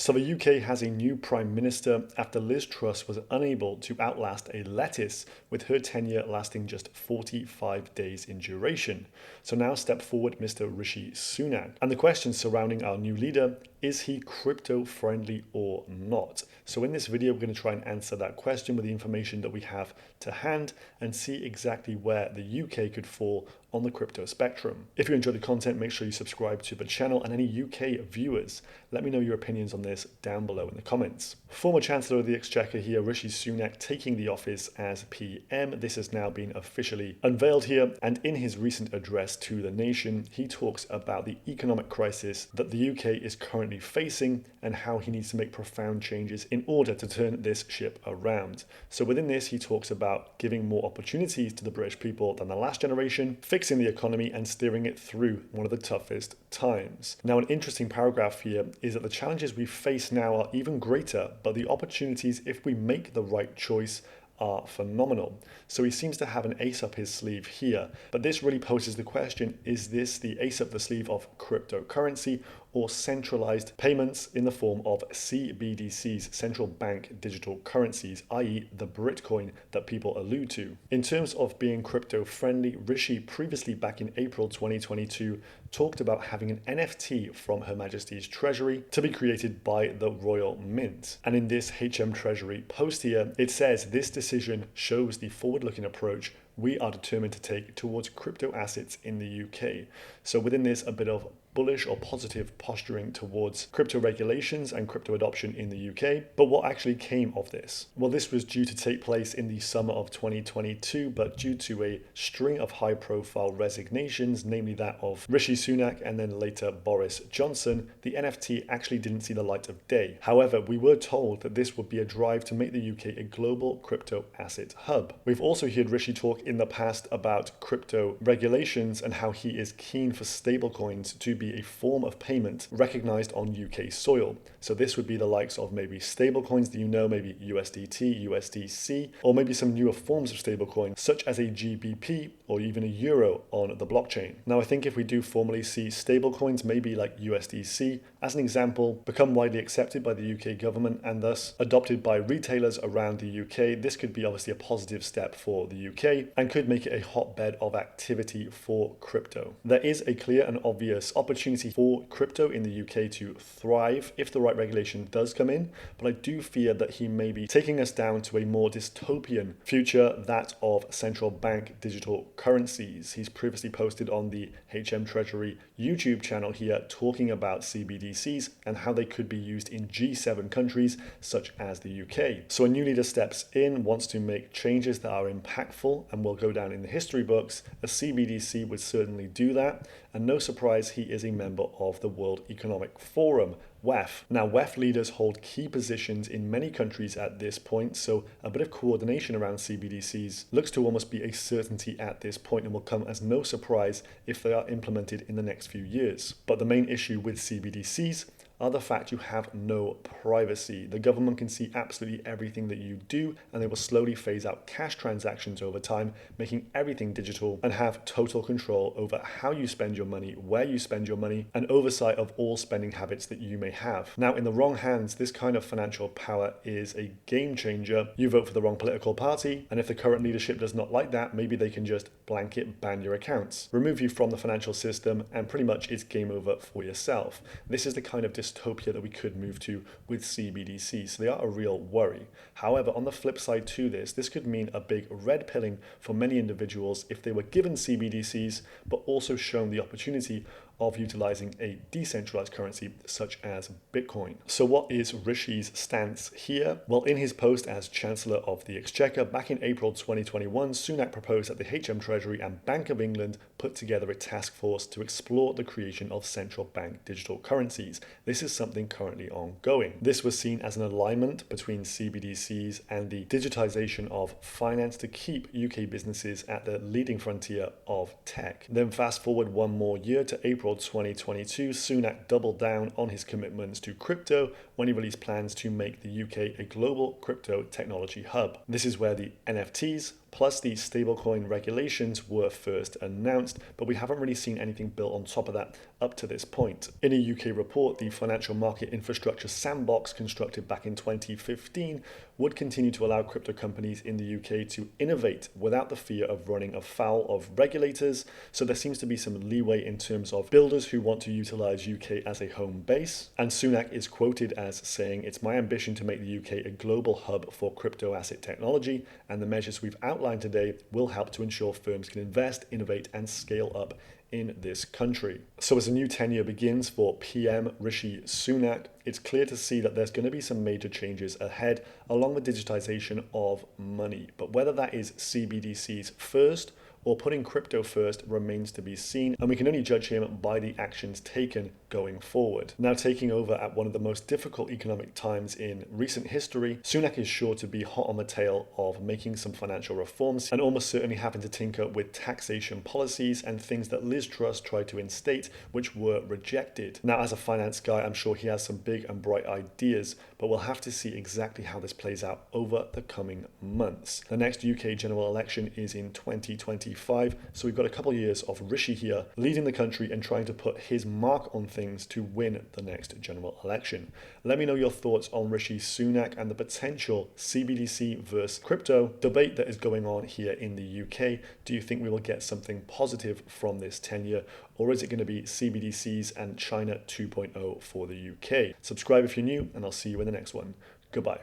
So the UK has a new Prime Minister after Liz Truss was unable to outlast a lettuce, with her tenure lasting just 45 days in duration. So now step forward Mr. Rishi Sunak. And the question surrounding our new leader, is he crypto friendly or not? So in this video, we're going to try and answer that question with the information that we have to hand and see exactly where the UK could fall on the crypto spectrum. If you enjoyed the content, make sure you subscribe to the channel, and any UK viewers, let me know your opinions on this down below in the comments. Former Chancellor of the Exchequer here, Rishi Sunak, taking the office as PM. This has now been officially unveiled here, and in his recent address to the nation, he talks about the economic crisis that the UK is currently facing and how he needs to make profound changes in order to turn this ship around. So within this, he talks about giving more opportunities to the British people than the last generation, fixing the economy and steering it through one of the toughest times. Now, an interesting paragraph here is that the challenges we face now are even greater, but the opportunities, if we make the right choice, are phenomenal. So he seems to have an ace up his sleeve here, but this really poses the question, is this the ace up the sleeve of cryptocurrency or centralized payments in the form of CBDCs, central bank digital currencies, i.e. the Bitcoin that people allude to? In terms of being crypto friendly, Rishi previously back in April 2022 talked about having an NFT from Her Majesty's Treasury to be created by the Royal Mint. And in this HM Treasury post here, it says this decision shows the forward-looking approach we are determined to take towards crypto assets in the UK. So within this, a bit of bullish or positive posturing towards crypto regulations and crypto adoption in the UK. But what actually came of this? Well, this was due to take place in the summer of 2022, but due to a string of high-profile resignations, namely that of Rishi Sunak and then later Boris Johnson, the NFT actually didn't see the light of day. However, we were told that this would be a drive to make the UK a global crypto asset hub. We've also heard Rishi talk in the past about crypto regulations and how he is keen for stablecoins to be a form of payment recognized on UK soil. So this would be the likes of maybe stablecoins that you know, maybe USDT, USDC, or maybe some newer forms of stablecoin, such as a GBP or even a euro on the blockchain. Now, I think if we do formally see stablecoins, maybe like USDC, as an example, become widely accepted by the UK government and thus adopted by retailers around the UK, this could be obviously a positive step for the UK and could make it a hotbed of activity for crypto. There is a clear and obvious opportunity for crypto in the UK to thrive if the right regulation does come in, but I do fear that he may be taking us down to a more dystopian future, that of central bank digital currencies. He's previously posted on the HM Treasury YouTube channel here talking about CBDCs and how they could be used in G7 countries such as the UK. So a new leader steps in, wants to make changes that are impactful and will go down in the history books. A CBDC would certainly do that, and no surprise, he is a member of the World Economic Forum, WEF. Now, WEF leaders hold key positions in many countries at this point, so a bit of coordination around CBDCs looks to almost be a certainty at this point and will come as no surprise if they are implemented in the next few years. But the main issue with CBDCs are the fact you have no privacy. The government can see absolutely everything that you do, and they will slowly phase out cash transactions over time, making everything digital and have total control over how you spend your money, where you spend your money, and oversight of all spending habits that you may have. Now, in the wrong hands, this kind of financial power is a game changer. You vote for the wrong political party, and if the current leadership does not like that, maybe they can just blanket ban your accounts, remove you from the financial system, and pretty much it's game over for yourself. This is the kind of dystopia that we could move to with CBDC. So they are a real worry. However, on the flip side to this could mean a big red pilling for many individuals if they were given CBDCs, but also shown the opportunity of utilizing a decentralized currency such as Bitcoin. So what is Rishi's stance here? Well, in his post as Chancellor of the Exchequer back in April 2021, Sunak proposed that the HM Treasury and Bank of England put together a task force to explore the creation of central bank digital currencies. This is something currently ongoing. This was seen as an alignment between CBDCs and the digitization of finance to keep UK businesses at the leading frontier of tech. Then fast forward one more year to April 2022, Sunak doubled down on his commitments to crypto when he released plans to make the UK a global crypto technology hub. This is where the NFTs, Plus, the stablecoin regulations were first announced, but we haven't really seen anything built on top of that up to this point. In a UK report, the Financial Market Infrastructure Sandbox, constructed back in 2015, would continue to allow crypto companies in the UK to innovate without the fear of running afoul of regulators. So there seems to be some leeway in terms of builders who want to utilize UK as a home base. And Sunak is quoted as saying, "It's my ambition to make the UK a global hub for crypto asset technology, and the measures we've outlined today will help to ensure firms can invest, innovate, and scale up in this country." So as a new tenure begins for PM Rishi Sunak, it's clear to see that there's going to be some major changes ahead along the digitization of money. But whether that is CBDCs first or putting crypto first remains to be seen, and we can only judge him by the actions taken going forward. Now, taking over at one of the most difficult economic times in recent history, Sunak is sure to be hot on the tail of making some financial reforms and almost certainly having to tinker with taxation policies and things that Liz Truss tried to instate, which were rejected. Now, as a finance guy, I'm sure he has some big and bright ideas, but we'll have to see exactly how this plays out over the coming months. The next UK general election is in 2025, so we've got a couple of years of Rishi here leading the country and trying to put his mark on things to win the next general election. Let me know your thoughts on Rishi Sunak and the potential CBDC versus crypto debate that is going on here in the UK. Do you think we will get something positive from this tenure, or is it going to be CBDCs and China 2.0 for the UK? Subscribe if you're new, and I'll see you in the next one. Goodbye.